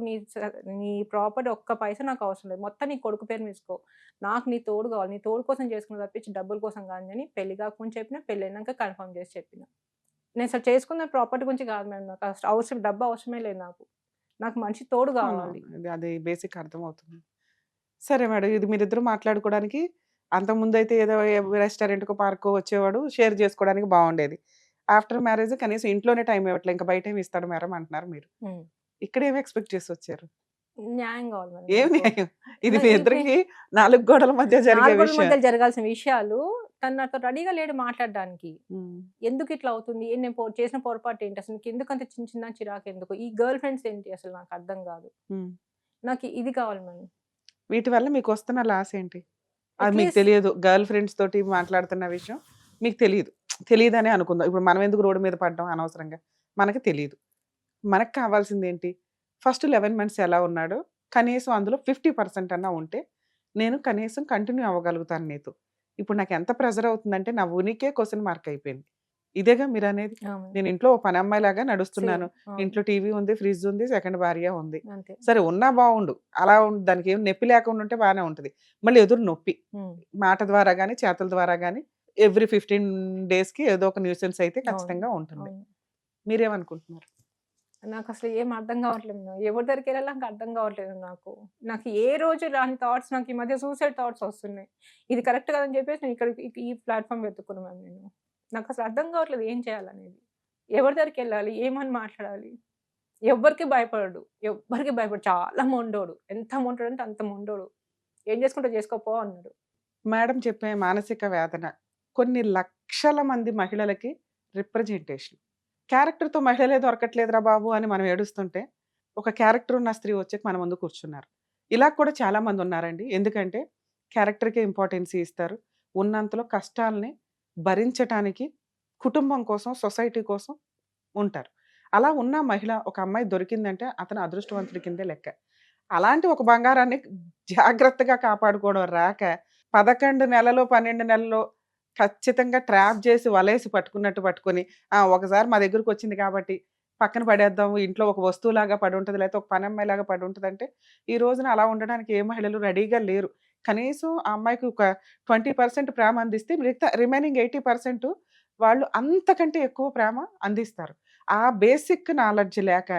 నీ ప్రాపర్టీ ఒక్క పైసా నాకు అవసరం లేదు. మొత్తం నీ కొడుకు పేరు తీసుకో. నాకు నీ తోడు కావాలి. నీ తోడు కోసం చేసుకున్న తప్పించి డబ్బుల కోసం కాదు అని పెళ్లి కాకముందు చెప్పిన, పెళ్ళైనాక కన్ఫర్మ్ చేసి చెప్పిన. నేను అసలు చేసుకున్న ప్రాపర్టీ గురించి కాదు మేడం. నాకు అసలు అవసరం, డబ్బు అవసరమే లేదు నాకు. నాకు మనిషి తోడు కావాలి. అది బేసిక్ అర్థమవుతుంది. సరే మేడం, ఇది మీరిద్దరు మాట్లాడుకోవడానికి అంతకుముందు అయితే ఏదో రెస్టారెంట్‌కో పార్కో వచ్చేవాడు, షేర్ చేసుకోవడానికి బాగుండేది. ఆఫ్టర్ మ్యారేజ్ కనీసం ఇంట్లోనే టైం ఇవ్వట్లే, ఇంకా బయట ఏమి ఇస్తాడు మేడం అంటున్నారు మీరు. ఇక్కడ ఏమి ఎక్స్పెక్ట్ చేసి వచ్చారు? న్యాయం కావాలి మేడం ఏం నాకు. న్యాయం? ఇది మీ ఇద్దరికి 4 గోడల మధ్య జరిగే 4 గోడల విషయం. మధ్య జరగాల్సిన విషయాలు తను నాతో రెడీగా లేడు మాట్లాడడానికి. ఎందుకు ఇట్లా అవుతుంది? నేను చేసిన పొరపాటు ఏంటి? అసలు నీకు ఎందుకు అంత చిన్న చిరాకు ఎందుకు? ఈ గర్ల్ ఫ్రెండ్స్ ఏంటి అసలు నాకు అర్థం కాదు. నాకు ఇది కావాలి మేడం. వీటి వల్ల మీకు వస్తున్న లాస్ ఏంటి? అది మీకు అట్లీస్ట్ తెలియదు. గర్ల్ ఫ్రెండ్స్ తోటి మాట్లాడుతున్న విషయం మీకు తెలియదు. తెలియదనే అనుకుందాం. ఇప్పుడు మనం ఎందుకు రోడ్డు మీద పడ్డాం అనవసరంగా? మనకి తెలియదు. మనకు కావాల్సింది ఏంటి? ఫస్ట్ 11 months ఎలా ఉన్నాడో కనీసం అందులో 50% అన్నా ఉంటే నేను కనీసం కంటిన్యూ అవ్వగలుగుతాను నీతో. ఇప్పుడు నాకు ఎంత ప్రెజర్ అవుతుందంటే నా ఉనికే క్వశ్చన్ మార్క్ అయిపోయింది. ఇదేగా మీరు అనేది? నేను ఇంట్లో ఓ పని అమ్మాయిలాగా నడుస్తున్నాను. ఇంట్లో టీవీ ఉంది, ఫ్రిడ్జ్ ఉంది, సెకండ్ భార్య ఉంది. అంతే. సరే ఉన్నా బాగుండు, అలా దానికి ఏం నొప్పి లేకుండా ఉంటే బాగానే ఉంటుంది. మళ్ళీ ఎదురు నొప్పి మాట ద్వారా కానీ చేతుల ద్వారా కానీ ఎవ్రీ 15 daysకి ఏదో ఒక న్యూసెన్స్ అయితే ఖచ్చితంగా ఉంటుంది. మీరేమనుకుంటున్నారు? నాకు అసలు ఏం అర్థం కావట్లేదు మేడం. ఎవరి దగ్గరికి వెళ్ళాలో నాకు అర్థం కావట్లేదు నాకు. నాకు ఏ రోజు రాని థాట్స్ నాకు ఈ మధ్య సూసైడ్ థాట్స్ వస్తున్నాయి. ఇది కరెక్ట్ కాదని చెప్పేసి నేను ఇక్కడ ఈ ప్లాట్ఫామ్ వెతుక్కున్నాను మ్యామ్ నేను. నాకు అసలు అర్థం కావట్లేదు ఏం చేయాలనేది. ఎవరి దగ్గరికి వెళ్ళాలి? ఏమని మాట్లాడాలి? ఎవ్వరికి భయపడడు. ఎవ్వరికి భయపడు. చాలా మొండోడు. ఎంత మొండోడు అంటే అంత మొండోడు. ఏం చేసుకుంటే చేసుకోపో అన్నాడు. మేడం చెప్పే మానసిక వేదన కొన్ని లక్షల మంది మహిళలకి రిప్రజెంటేషన్. క్యారెక్టర్తో మహిళలే దొరకట్లేదురా బాబు అని మనం ఏడుస్తుంటే ఒక క్యారెక్టర్ ఉన్న స్త్రీ వచ్చి మన ముందు కూర్చున్నారు. ఇలా కూడా చాలా మంది ఉన్నారండి. ఎందుకంటే క్యారెక్టర్కే ఇంపార్టెన్స్ ఇస్తారు. ఉన్నంతలో కష్టాలని భరించటానికి కుటుంబం కోసం, సొసైటీ కోసం ఉంటారు. అలా ఉన్న మహిళ, ఒక అమ్మాయి దొరికిందంటే అతను అదృష్టవంతుడి కిందే లెక్క. అలాంటి ఒక బంగారాన్ని జాగ్రత్తగా కాపాడుకోవడం రాక 11 నెలలో 12 నెలల్లో ఖచ్చితంగా ట్రాప్ చేసి వలేసి పట్టుకున్నట్టు పట్టుకొని ఒకసారి మా దగ్గరకు వచ్చింది కాబట్టి పక్కన పడేద్దాం, ఇంట్లో ఒక వస్తువులాగా పడి ఉంటుంది, లేకపోతే ఒక పని అమ్మాయిలాగా పడి ఉంటుంది అంటే ఈ రోజున అలా ఉండడానికి ఏ మహిళలు రెడీగా లేరు. కనీసం ఆ అమ్మాయికి ఒక 20% ప్రేమ అందిస్తే మిగతా రిమైనింగ్ 80% వాళ్ళు అంతకంటే ఎక్కువ ప్రేమ అందిస్తారు. ఆ బేసిక్ నాలెడ్జ్ లేక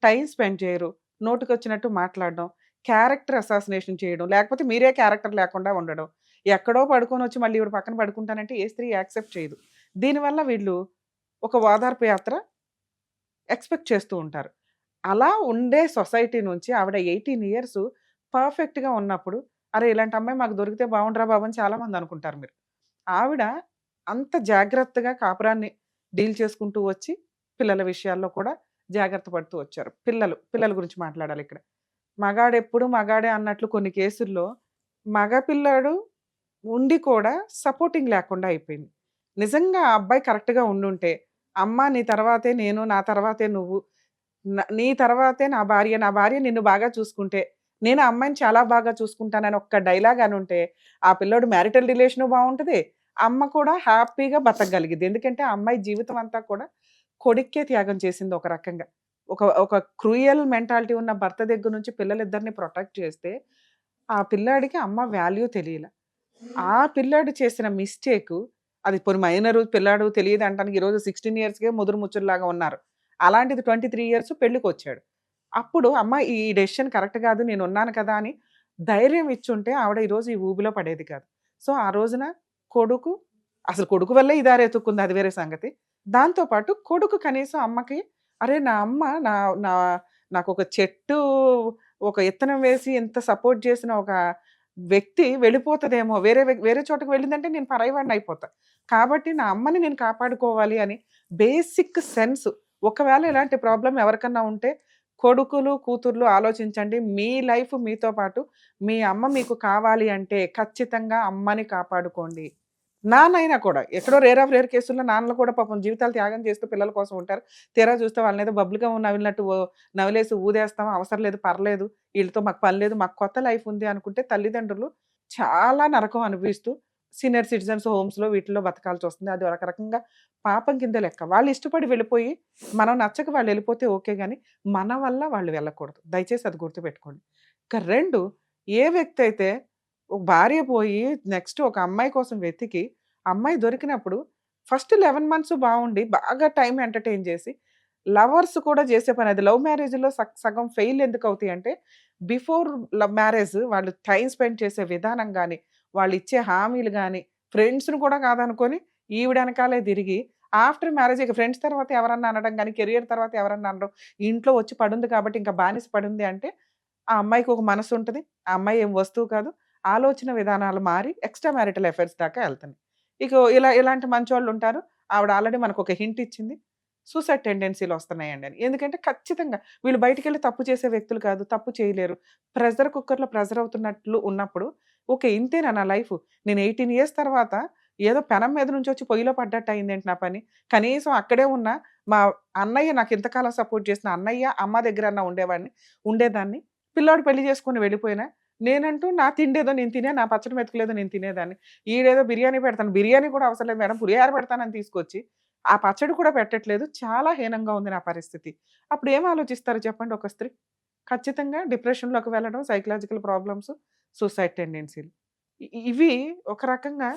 టైం స్పెండ్ చేయరు, నోటికొచ్చినట్టు మాట్లాడడం, క్యారెక్టర్ అసాసినేషన్ చేయడం, లేకపోతే మీరే క్యారెక్టర్ లేకుండా ఉండడం, ఎక్కడో పడుకొని వచ్చి మళ్ళీ ఈవిడ పక్కన పడుకుంటానంటే ఏ స్త్రీ యాక్సెప్ట్ చేయదు. దీనివల్ల వీళ్ళు ఒక ఓదార్పు యాత్ర ఎక్స్పెక్ట్ చేస్తూ ఉంటారు. అలా ఉండే సొసైటీ నుంచి ఆవిడ 18 years పర్ఫెక్ట్గా ఉన్నప్పుడు అరే ఇలాంటి అమ్మాయి మాకు దొరికితే బాగుండరా బాబు అని చాలామంది అనుకుంటారు మీరు. ఆవిడ అంత జాగ్రత్తగా కాపురాన్ని డీల్ చేసుకుంటూ వచ్చి పిల్లల విషయాల్లో కూడా జాగ్రత్త పడుతూ వచ్చారు. పిల్లల గురించి మాట్లాడాలి ఇక్కడ. మగాడెప్పుడు మగాడే అన్నట్లు కొన్ని కేసుల్లో మగపిల్లాడు ఉండి కూడా సపోర్టింగ్ లేకుండా అయిపోయింది. నిజంగా ఆ అబ్బాయి కరెక్ట్‌గా ఉండుంటే, అమ్మ నీ తర్వాతే నేను, నా తర్వాతే నువ్వు, నీ తర్వాతే నా భార్య, నా భార్య నిన్ను బాగా చూసుకుంటే, నేను ఆ అమ్మాయిని చాలా బాగా చూసుకుంటానని ఒక్క డైలాగ్ అనుంటే, ఆ పిల్లోడు మ్యారిటల్ రిలేషను బావుంటది. అమ్మ కూడా హ్యాపీగా బతకగలిగిద్ది. ఎందుకంటే, ఆ అమ్మాయి జీవితం అంతా కూడా కొడుక్కే త్యాగం చేసింది ఒక రకంగా. ఒక ఒక క్రూయల్ మెంటాలిటీ ఉన్న భర్త దగ్గర నుంచి పిల్లలిద్దరిని ప్రొటెక్ట్ చేస్తే, ఆ పిల్లాడికి అమ్మ వాల్యూ తెలియల. ఆ పిల్లాడు చేసిన మిస్టేకు అది పోనీ మైనరు పిల్లాడు తెలీదంటానికి ఈరోజు 16 ఇయర్స్‌కే ముదురు ముచ్చల్లాగా ఉన్నారు. అలాంటిది 23 ఇయర్స్ పెళ్ళికొచ్చాడు. అప్పుడు అమ్మ ఈ డెసిషన్ కరెక్ట్ కాదు నేనున్నాను కదా! అని ధైర్యం ఇచ్చుంటే ఆవిడ ఈరోజు ఈ ఊబిలో పడేది కాదు. సో, ఆ రోజున కొడుకు అసలు కొడుకు వల్లే ఈ దారి ఎతుక్కుంది అది వేరే సంగతి. దాంతో పాటు కొడుకు కనీసం అమ్మకి అరే! నా అమ్మ నా నా నాకొక చెట్టు ఒక ఇత్తనం వేసి ఇంత సపోర్ట్ చేసిన ఒక వ్యక్తి వెళ్ళిపోతదేమో వేరే చోటకి వెళ్ళిందంటే నేను పరాయివాడిని అయిపోతా. కాబట్టి నా అమ్మని నేను కాపాడుకోవాలి అని బేసిక్ సెన్స్ ఒకవేళ ఇలాంటి ప్రాబ్లమ్ ఎవరికన్నా ఉంటే కొడుకులు, కూతుర్లు ఆలోచించండి. మీ లైఫ్ మీతో పాటు మీ అమ్మ మీకు కావాలి అంటే ఖచ్చితంగా అమ్మని కాపాడుకోండి. నాన్నయినా కూడా ఎక్కడో రేర్ ఆఫ్ రేర్ కేసుల్లో నాన్నలు కూడా పాపం జీవితాలు త్యాగం చేస్తూ పిల్లల కోసం ఉంటారు. తీరా చూస్తే వాళ్ళనేదో బబుల్ గమ్ నవిలినట్టు నవిలేసి ఊదేస్తాం. అవసరం లేదు పర్లేదు. ఈళ్ళతో మాకు పని లేదు. మాకు కొత్త లైఫ్ ఉంది అనుకుంటే తల్లిదండ్రులు చాలా నరకం అనుభవిస్తూ సీనియర్ సిటిజన్స్ హోమ్స్‌లో వీటిల్లో బతకాల్సొస్తుంది. అది ఒక రకంగా పాపం కింద లెక్క. వాళ్ళు ఇష్టపడి వెళ్ళిపోయి మనం నచ్చక వాళ్ళెళ్ళిపోతే ఓకే గానీ, మన వల్ల వాళ్ళు వెళ్ళకూడదు. దయచేసి అది గుర్తుపెట్టుకోండి. ఇక 2 ఏ వ్యక్తి అయితే ఒక భార్య పోయి నెక్స్ట్ ఒక అమ్మాయి కోసం వెతికి, అమ్మాయి దొరికినప్పుడు ఫస్ట్ 11 మంత్స్ బావుండి బాగా టైమ్ ఎంటర్‌టైన్ చేసి, లవర్స్ కూడా చేసే పని అది లవ్ మ్యారేజ్‌లో సగం ఫెయిల్ ఎందుకవుతాయంటే, బిఫోర్ మ్యారేజ్ వాళ్ళు టైమ్ స్పెండ్ చేసే విధానం గాని, వాళ్ళిచ్చే హామీలు గాని, ఫ్రెండ్స్‌ని కూడా కాదనుకోని ఈవిడ ఎనకాలే తిరిగి, ఆఫ్టర్ మ్యారేజ్ ఇక ఫ్రెండ్స్ తర్వాత ఎవరన్నా అనడం గాని, కెరియర్ తర్వాత ఎవరన్నా అనడం, ఇంట్లో వచ్చి పడుంది కాబట్టి ఇంకా బానిస పడుంది అంటే, ఆ అమ్మాయికి ఒక మనసుంటది. ఆ అమ్మాయి ఏం వస్తువు కాదు. ఆలోచన విధానాలు మారి ఎక్స్‌ట్రా మ్యారిటల్ అఫైర్స్ దాకా ఎళ్తున్నాయి. ఇలాంటి మంచోళ్ళుంటారు. ఆవిడ ఆల్రెడీ మనకొక హింట్ ఇచ్చింది. సూసైడ్ టెండెన్సీ‌లొస్తున్నాయండి అని. ఎందుకంటే ఖచ్చితంగా వీళ్ళు బయటికెళ్ళి తప్పు చేసే వ్యక్తులు కాదు. తప్పు చేయలేరు. ప్రెషర్ కుక్కర్‌లో ప్రెషర్ అవుతున్నట్లు ఉన్నప్పుడు, ఓకే. ఇంతేనా నా లైఫు? నేను 18 ఇయర్స్ తర్వాత ఏదో పెనం మీద నుంచొచ్చి పొయ్యిలో పడ్డట్టు అయిందేంటి నా పని? కనీసం అక్కడే ఉన్న మా అన్నయ్య నాకు ఇంతకాలం సపోర్ట్ చేసిన అన్నయ్య, అమ్మ దగ్గరన్నా ఉండేదాన్ని. పిల్లోడు పెళ్లి చేసుకొని వెళ్ళిపోయినా, నేనంటూ నా తిండేదో నేను తినే, నా పచ్చడి మెతుకులేదో నేను తినేదాన్ని. ఈడేదో బిర్యానీ పెడతాను. బిర్యానీ కూడా అవసరం లేదు మేడం. పులిహోర పెడతానని తీసుకొచ్చి, ఆ పచ్చడి కూడా పెట్టట్లేదు. చాలా హీనంగా ఉంది నా పరిస్థితి. అప్పుడు ఏం ఆలోచిస్తారు చెప్పండి ఒక స్త్రీ? ఖచ్చితంగా డిప్రెషన్‌లోకి వెళ్ళడం, సైకలాజికల్ ప్రాబ్లమ్స్, సూసైడ్ టెండెన్సీలు. ఇవి ఒక రకంగా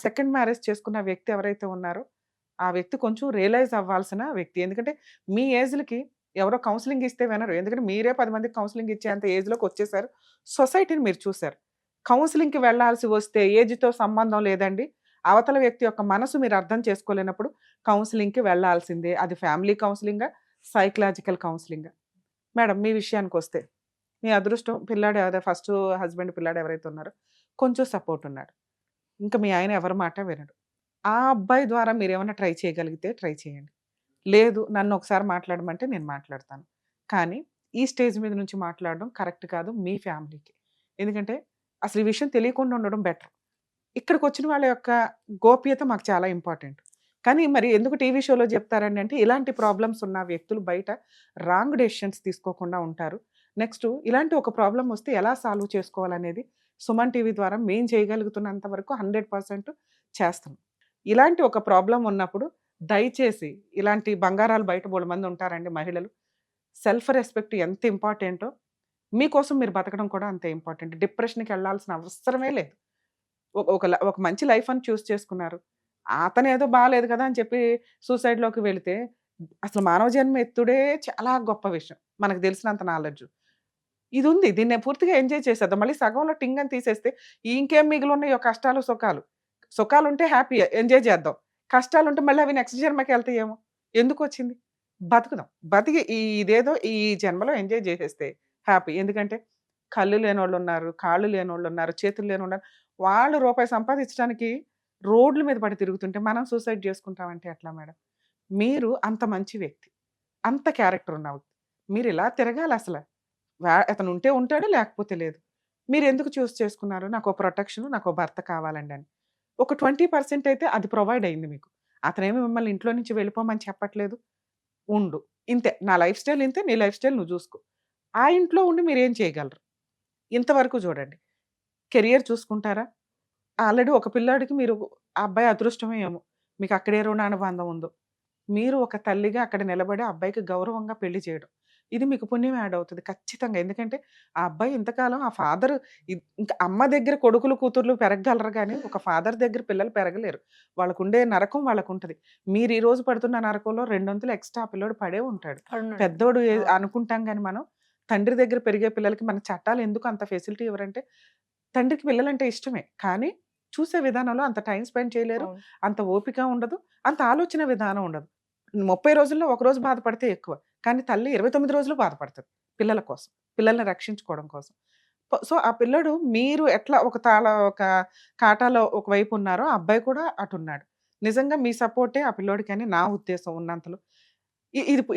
సెకండ్ మ్యారేజ్ చేసుకున్న వ్యక్తి ఎవరైతే ఉన్నారో, ఆ వ్యక్తి కొంచెం రియలైజ్ అవ్వాల్సిన వ్యక్తి. ఎందుకంటే మీ ఏజ్‌లకి ఎవరో కౌన్సెలింగ్ ఇస్తే వినరు. ఎందుకంటే మీరే 10 మందికి కౌన్సెలింగ్ ఇచ్చేంత ఏజ్‌లోకొచ్చేసారు. సొసైటీని మీరు చూసారు. కౌన్సెలింగ్‌కి వెళ్ళాల్సి వస్తే ఏజ్‌తో సంబంధం లేదండి. అవతల వ్యక్తి యొక్క మనసు మీరు అర్థం చేసుకోలేనప్పుడు కౌన్సెలింగ్‌కి వెళ్ళాల్సిందే. అది ఫ్యామిలీ కౌన్సెలింగా, సైకలాజికల్ కౌన్సెలింగా. మేడం మీ విషయానికొస్తే, మీ అదృష్టం పిల్లాడు ఫస్ట్ హస్బెండ్ పిల్లాడు ఎవరైతే ఉన్నారో కొంచెం సపోర్ట్ ఉన్నాడు. ఇంక మీ ఆయన ఎవరి మాట వినడు. ఆ అబ్బాయి ద్వారా మీరేమన్నా ట్రై చేయగలిగితే ట్రై చేయండి. లేదు నన్ను ఒకసారి మాట్లాడమంటే నేను మాట్లాడతాను. కానీ ఈ స్టేజ్ మీద నుంచి మాట్లాడడం కరెక్ట్ కాదు మీ ఫ్యామిలీకి. ఎందుకంటే అసలు ఈ విషయం తెలియకుండా ఉండడం బెటర్. ఇక్కడికొచ్చిన వాళ్ళ యొక్క గోప్యత మాకు చాలా ఇంపార్టెంట్. కానీ మరి ఎందుకు టీవీ షోలో చెప్తారండి అంటే ఇలాంటి ప్రాబ్లమ్స్ ఉన్న వ్యక్తులు బయట రాంగ్ డెసిషన్స్ తీసుకోకుండా ఉంటారు. నెక్స్ట్ ఇలాంటి ఒక ప్రాబ్లమ్ వస్తే ఎలా సాల్వ్ చేసుకోవాలనేది సుమన్ టీవీ ద్వారా మేము చేయగలుగుతున్నంత వరకు 100% చేస్తాం. ఇలాంటి ఒక ప్రాబ్లమ్ ఉన్నప్పుడు దయచేసి ఇలాంటి బంగారాలు బయట బోలెడుమంది ఉంటారండి మహిళలు. సెల్ఫ్ రెస్పెక్ట్ ఎంత ఇంపార్టెంటో మీకోసం మీరు బతకడం కూడా అంతే ఇంపార్టెంట్. డిప్రెషన్‌కెళ్ళాల్సిన అవసరమే లేదు. ఒక మంచి లైఫ్ అని చూజ్ చేసుకున్నారు. అతనేదో బాలేదు కదా! అని చెప్పి సూసైడ్‌లోకి వెళితే అసలు మానవ జన్మ ఎత్తుడే చాలా గొప్ప విషయం. మనకు తెలిసినంత నాలెడ్జు. ఇదుంది. దీన్ని పూర్తిగా ఎంజాయ్ చేసేద్దాం. మళ్ళీ సగంలో టింగ్ అని తీసేస్తే ఇంకేం మిగిలున్నాయో కష్టాలు, సుఖాలు. సుఖాలుంటే హ్యాపీయే ఎంజాయ్ చేద్దాం. కష్టాలుంటే మళ్ళీ అవి నెక్స్ట్ జన్మకెళ్తాయేమో! ఎందుకొచ్చింది? బతుకుదాం. బతికి ఇదేదో ఈ జన్మలో ఎంజాయ్ చేసేస్తే హ్యాపీ. ఎందుకంటే కళ్ళు లేనోళ్ళున్నారు, కాళ్ళు లేనోళ్ళున్నారు, చేతులు లేనోళ్ళున్నారు. వాళ్ళు రూపాయి సంపాదించడానికి రోడ్ల మీద పడి తిరుగుతుంటే మనం సూసైడ్ చేసుకుంటామంటే ఎట్లా మేడం? మీరు అంత మంచి వ్యక్తి. అంత క్యారెక్టర్ ఉన్న వ్యక్తి. మీరిలా తిరగాలసల. అతనుంటే ఉంటాడు లేకపోతే లేదు. మీరు ఎందుకు చూస్ చేసుకున్నారు? నాకు ప్రొటెక్షన్, నాకు భర్త కావాలండి అని. ఒక 20% అయితే అది ప్రొవైడ్ అయింది మీకు. అతనేమి మిమ్మల్ని ఇంట్లో నుంచి వెళ్ళిపోమని చెప్పట్లేదు. ఉండు. ఇంతే. నా లైఫ్ స్టైల్ ఇంతే. నీ లైఫ్ స్టైల్ నువ్వు చూసుకో. ఆ ఇంట్లో ఉండి మీరేం చేయగలరు? ఇంతవరకు చూడండి. కెరియర్ చూసుకుంటారా? ఆల్రెడీ ఒక పిల్లాడికి మీరు ఆ అబ్బాయి అదృష్టమే ఏమో! మీకు అక్కడే రుణానుబంధం ఉందో. మీరు ఒక తల్లిగా అక్కడ నిలబడి ఆ అబ్బాయికి గౌరవంగా పెళ్లి చేయడం. ఇది మీకు పుణ్యం యాడ్ అవుతది ఖచ్చితంగా. ఎందుకంటే ఆ అబ్బాయి ఇంతకాలం ఆ ఫాదర్ ఇంకా అమ్మ దగ్గర కొడుకులు, కూతుర్లు పెరగగలరు గానీ, ఒక ఫాదర్ దగ్గర పిల్లలు పెరగలేరు. వాళ్ళకుండే నరకం వాళ్ళకుంటది. మీరు ఈ రోజు పడుతున్న నరకంలో రెండొంతులు ఎక్స్‌ట్రా ఆ పిల్లోడు పడే ఉంటాడు. అవునండి. పెద్దోడు అవును. అనుకుంటాం గానీ మనం, తండ్రి దగ్గర పెరిగే పిల్లలకి మన చట్టాలు ఎందుకు అంత ఫెసిలిటీ ఇవ్వరంటే, తండ్రికి పిల్లలంటే ఇష్టమే. కానీ చూసే విధానంలో అంత టైమ్ స్పెండ్ చేయలేరు. అవును. అంత ఓపిక ఉండదు. అంత ఆలోచన విధానం ఉండదు. 30 రోజుల్లో ఒక రోజు బాధపడితే ఎక్కువ. కానీ తల్లి 29 రోజులు బాధపడతది పిల్లల కోసం. పిల్లల్ని రక్షించుకోవడం కోసం. సో, ఆ పిల్లోడు మీరు ఎట్లా ఒక కాటాలో ఒకవైపు ఉన్నారో, ఆ అబ్బాయి కూడా అటున్నాడు. నిజంగా మీ సపోర్టే ఆ పిల్లోడికని నా ఉద్దేశం ఉన్నంతలో.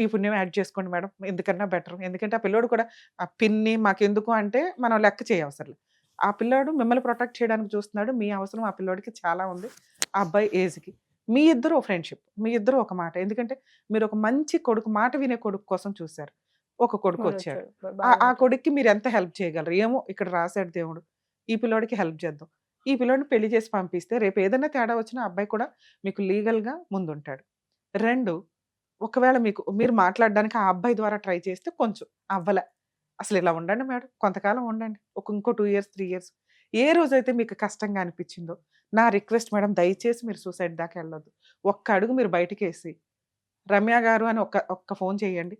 ఈ పుణ్యం యాడ్ చేసుకోండి మేడం. ఎందుకన్నా బెటర్. ఎందుకంటే ఆ పిల్లోడు కూడా ఆ పిన్ని మాకెందుకు అంటే మనం లెక్క చేయవసరం లేదు. ఆ పిల్లోడు మిమ్మల్ని ప్రొటెక్ట్ చేయడానికి చూస్తున్నాడు. మీ అవసరం ఆ పిల్లోడికి చాలా ఉంది. ఆ అబ్బాయి ఏజ్‌కి. మీ ఇద్దరు ఫ్రెండ్‌షిప్. మీ ఇద్దరు ఒక మాట. ఎందుకంటే మీరు ఒక మంచి కొడుకు, మాట వినే కొడుకు కోసం చూసారు. ఒక కొడుకొచ్చాడు. వాడొచ్చాడు. ఆ బాగా ఆ మాట్లాడారు. కొడుక్కి మీరెంత హెల్ప్ చేయగలరు? ఏమో ఇక్కడ రాసాడు దేవుడు. ఈ పిల్లోడికి హెల్ప్ చేద్దాం. ఈ పిల్లోడిని పెళ్లి చేసి పంపిస్తే రేపు ఏదైనా తేడా వచ్చినా ఆ అబ్బాయి కూడా మీకు లీగల్‌గా ముందుంటాడు. 2 ఒకవేళ మీరు మాట్లాడడానికి ఆ అబ్బాయి ద్వారా ట్రై చేస్తే కొంచెం అవ్వలే. అసలిలా ఉండండి మేడం. కొంతకాలం ఉండండి. ఇంకో 2 ఇయర్స్, 3 ఇయర్స్. ఏ రోజైతే మీకు కష్టంగా అనిపిచ్చిందో, నా రిక్వెస్ట్ మేడం దయచేసి మీరు సూసైడ్ దాకా ఎళ్ళొద్దు. ఒక్క అడుగు మీరు బయటికేసి, రమ్య గారు అని ఒక్క ఫోను చేయండి.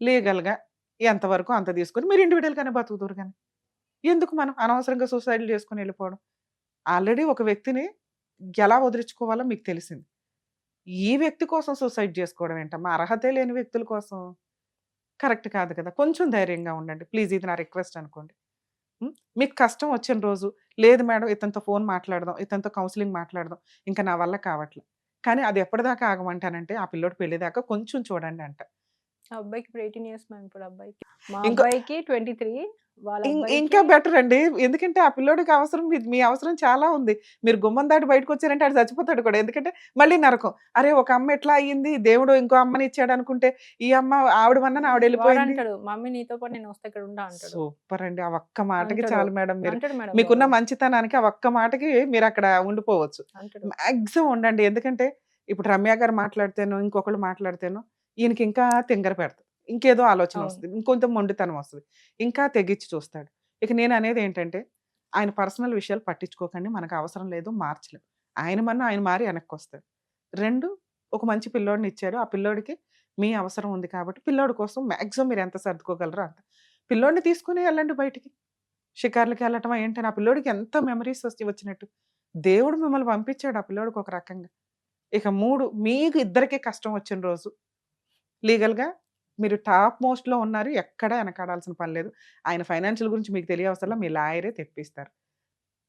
లీగల్‌గా ఎంతవరకో అంత తీసుకొని మీరు ఇండివిడ్యుయల్‌గానే బతుకుదురు గాని. ఎందుకు మనం అనవసరంగా సూసైడ్‌లు చేసుకొని ఎళ్ళిపోవడం. ఆల్రెడీ ఒక వ్యక్తిని ఎలా వదిలించుకోవాలో మీకు తెలిసింది. ఈ వ్యక్తి కోసం సూసైడ్ చేసుకోవడం ఏంటమ్మా? అర్హతే లేని వ్యక్తుల కోసం. కరెక్ట్ కాదు కదా! కొంచెం ధైర్యంగా ఉండండి. ప్లీజ్ ఇది నా రిక్వెస్ట్ అనుకోండి. హ్మ్. మీకు కష్టం వచ్చిన రోజు, లేదు మేడం ఇతనితో ఫోన్ మాట్లాడదాం, ఇతనితో కౌన్సెలింగ్ మాట్లాడదాం. ఇంక నా వల్ల కావట్లే. కానీ అది ఎప్పటిదాకా ఆగమంటానంటే, ఆ పిల్లోడి పెళ్లి దాకా కొంచెం చూడండి అంట. ఆ అబ్బాయికి ఇప్పుడు 18 ఇయర్స్ మ్యామ్ ఇప్పుడు అబ్బాయికి. మా ఇంకో అబ్బాయికి 23. వాళ్ళ ఇంకా అబ్బాయికి బెటర్ అండి. ఎందుకంటే ఆ పిల్లోడికి అవసరం మీ అవసరం చాలా ఉంది. మీరు గుమ్మం దాటి బయటకొచ్చారంటే ఆడు చచ్చిపోతాడు కూడా. ఎందుకంటే మళ్ళీ నరకం. అరే! ఒక అమ్మ ఎట్లా అయ్యింది, దేవుడు ఇంకో అమ్మనిచ్చాడనుకుంటే, ఈ అమ్మ ఆవిడ వలన ఆవిడెళ్ళిపోయింది. వాడంటాడు, "మమ్మీ నీతో పాటు నేను వస్తా ఇక్కడ ఉంటా" అంటాడు. సూపర్ అండి. ఆ ఒక్క మాటకి అంటాడు. చాలు మేడం మీరు. అంటాడు మేడం మీకున్న బాబు. మంచితనానికి ఆ ఒక్క మాటకి మీరక్కడ ఉండిపోవచ్చు. అంటాడు. మాక్సిమం ఉండండి. ఎందుకంటే ఇప్పుడు రమ్య గారు మాట్లాడితేనో, ఇంకొకళ్ళు మాట్లాడితేనో ఈయనకి ఇంకా తింగర పెడతది. ఇంకేదో ఆలోచన అవును. వస్తది. ఇంకొంత మొండితనం వస్తది. ఇంకా తెగించి చూస్తాడు. ఇక నేననేదేంటంటే ఆయన పర్సనల్ విషయాలు పట్టించుకోకండి. మనకు అవసరం లేదు. మార్చలేం. ఆయన మారి వెనక్కొస్తాడు. 2 ఒక మంచి పిల్లోడిని ఇచ్చారు. ఆ పిల్లోడికి మీ అవసరం ఉంది కాబట్టి పిల్లోడి కోసం మాక్సిమం మీరెంత సర్దుకోగలరో అంత. పిల్లోడిని తీసుకొని ఎళ్ళండి బయటికి. షికార్లకెళ్ళటమా ఏంటని ఆ పిల్లోడికి ఎంత మెమోరీస్ వచ్చినట్టు. దేవుడు మిమ్మల్ని పంపించాడు ఆ పిల్లోడికి ఒక రకంగా. ఇక 3 మీకు ఇద్దరికీ కష్టం వచ్చిన రోజు లీగల్‌గా మీరు టాప్ మోస్ట్‌లో ఉన్నారు. ఎక్కడ వెనకాడాల్సిన పని లేదు. ఆయన ఫైనాన్షియల్ గురించి మీకు తెలియవసరలా మీ లాయరే తెప్పిస్తారు.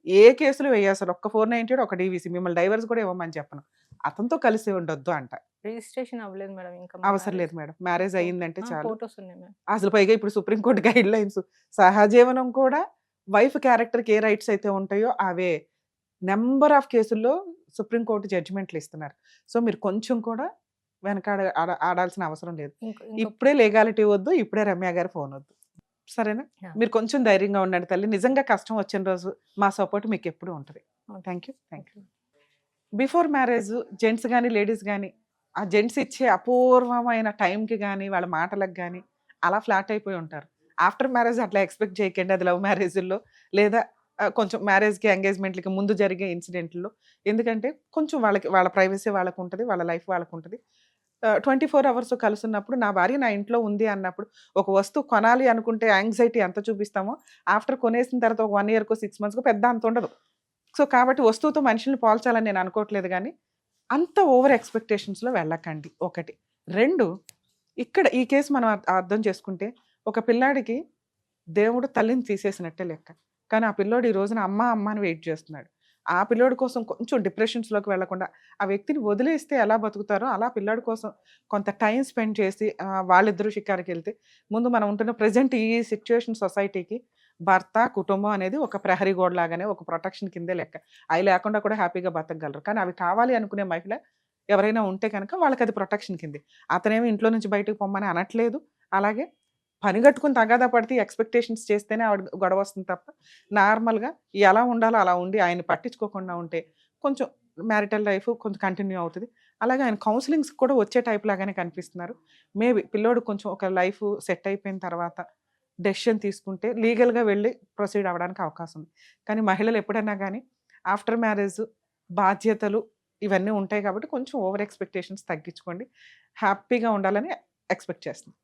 ఏ కేసులు వేయసలు ఒక్క 498 ఒక డీవీసీ మిమ్మల్ని డైవోర్స్ కూడా ఇవ్వమని చెప్పను. అతనితో కలిసి ఉండొద్దు అంట. రిజిస్ట్రేషన్ అవ్వలేదు మేడం ఇంకా మా అవసరం మ్యారేజ్. లేదు మేడం. మ్యారేజ్ అయిందంటే చాలు. ఫోటోస్ ఉన్నాయి మ్యామ్. అసలు పైగా ఇప్పుడు సుప్రీం కోర్ట్ గైడ్‌లైన్స్ సహజీవనం కూడా వైఫ్ క్యారెక్టర్‌కి ఏ రైట్స్ అయితే ఉంటాయో అవే. నంబర్ ఆఫ్ కేసుల్లో సుప్రీం కోర్ట్ జడ్జిమెంట్లు ఇస్తున్నారు. సో, మీరు కొంచెం కూడా వెనకాడ ఆడాల్సిన అవసరం లేదు. ఇంకో ఇప్పుడే లీగాలిటీ వద్దు. ఇప్పుడే రమ్య గారి ఫోన్ వద్దు. సరేనా? యాహ్! మీరు కొంచెం ధైర్యంగా ఉండండి తల్లి. నిజంగా కష్టం వచ్చిన రోజు మా సపోర్ట్ మీకెప్పుడూ ఉంటది. Okay. Thank you. Before marriage gents గాని, లేడీస్ గాని ఆ జెంట్స్ ఇచ్చే అపూర్వమైన టైంకి గాని, వాళ్ళ మాటలకు గాని అలా ఫ్లాట్ అయిపోయి ఉంటారు. ఆఫ్టర్ మ్యారేజ్ అట్లా ఎక్స్‌పెక్ట్ చేయకండి. అది లవ్ మ్యారేజుల్లో లేదా కొంచెం మ్యారేజ్‌కి, ఎంగేజ్‌మెంట్‌లకి ముందు జరిగే ఇన్సిడెంట్‌ల్లో. ఎందుకంటే కొంచెం వాళ్ళ ప్రైవసీ వాళ్ళకుంటది. వాళ్ళ లైఫ్ వాళ్ళకుంటది. 24 అవర్స్ కలిసున్నప్పుడు నా భార్య నా ఇంట్లో ఉంది అన్నప్పుడు ఒక వస్తువు కొనాలి అనుకుంటే యాంగ్జైటీ ఎంత చూపిస్తామో ఆఫ్టర్ కొనేసిన తర్వాత ఒక 1 ఇయర్‌కో, 6 మంత్స్‌కో పెద్ద అంతుండదు. సో, కాబట్టి వస్తువుతో మనుషుల్ని పోల్చాలని నేను అనుకోవట్లేదు గానీ, అంత ఓవర్ ఎక్స్‌పెక్టేషన్స్‌లో వెళ్ళకండి ఒకటి. 2 ఇక్కడ ఈ కేస్ మనం అర్థం చేసుకుంటే, ఒక పిల్లాడికి దేవుడు తల్లిని తీసేసినట్టే లెక్క. కానీ ఆ పిల్లోడు ఈ రోజున అమ్మ, అమ్మ అని వెయిట్ చేస్తున్నాడు. ఆ పిల్లోడి కోసం కొంచెం డిప్రెషన్స్‌లోకి వెళ్ళకుండా, ఆ వ్యక్తిని వదిలేస్తే ఎలా బతుకుతారో, అలా పిల్లాడి కోసం కొంత టైమ్ స్పెండ్ చేసి వాళ్ళిద్దరూ షికారుకెళ్తే, ముందు మనం ఉంటున్న ప్రెజెంట్ ఈ సిట్యుయేషన్ సొసైటీకి భర్త కుటుంబం అనేది ఒక ప్రహరీ గోడ లాగానే ఒక ప్రొటెక్షన్ కిందే లెక్క. అవి లేకుండా కూడా హ్యాపీగా బతకగలరు. కానీ అవి కావాలి అనుకునే మహిళ ఎవరైనా ఉంటే కనుక వాళ్ళకి అది ప్రొటెక్షన్ కిందే. అతనేమి ఇంట్లో నుంచి బయటకు పొమ్మని అనట్లేదు. అలాగే పని గట్టుకుని తగాదా పడితే ఎక్స్పెక్టేషన్స్ చేస్తేనే ఆవిడ గొడవ వస్తుంది తప్ప నార్మల్గా ఎలా ఉండాలో అలా ఉండి ఆయన పట్టించుకోకుండా ఉంటే కొంచెం మ్యారిటల్ లైఫ్ కొంచెం కంటిన్యూ అవుతుంది. అలాగే ఆయన కౌన్సిలింగ్స్ కూడా వచ్చే టైప్ లాగానే కనిపిస్తున్నారు. మేబీ పిల్లోడు కొంచెం ఒక లైఫ్ సెట్ అయిపోయిన తర్వాత డెసిషన్ తీసుకుంటే లీగల్గా వెళ్ళి ప్రొసీడ్ అవ్వడానికి అవకాశం ఉంది. కానీ మహిళలు ఎప్పుడైనా కానీ ఆఫ్టర్ మ్యారేజ్ బాధ్యతలు ఇవన్నీ ఉంటాయి కాబట్టి కొంచెం ఓవర్ ఎక్స్పెక్టేషన్స్ తగ్గించుకోండి. హ్యాపీగా ఉండాలని ఎక్స్పెక్ట్ చేస్తున్నాను.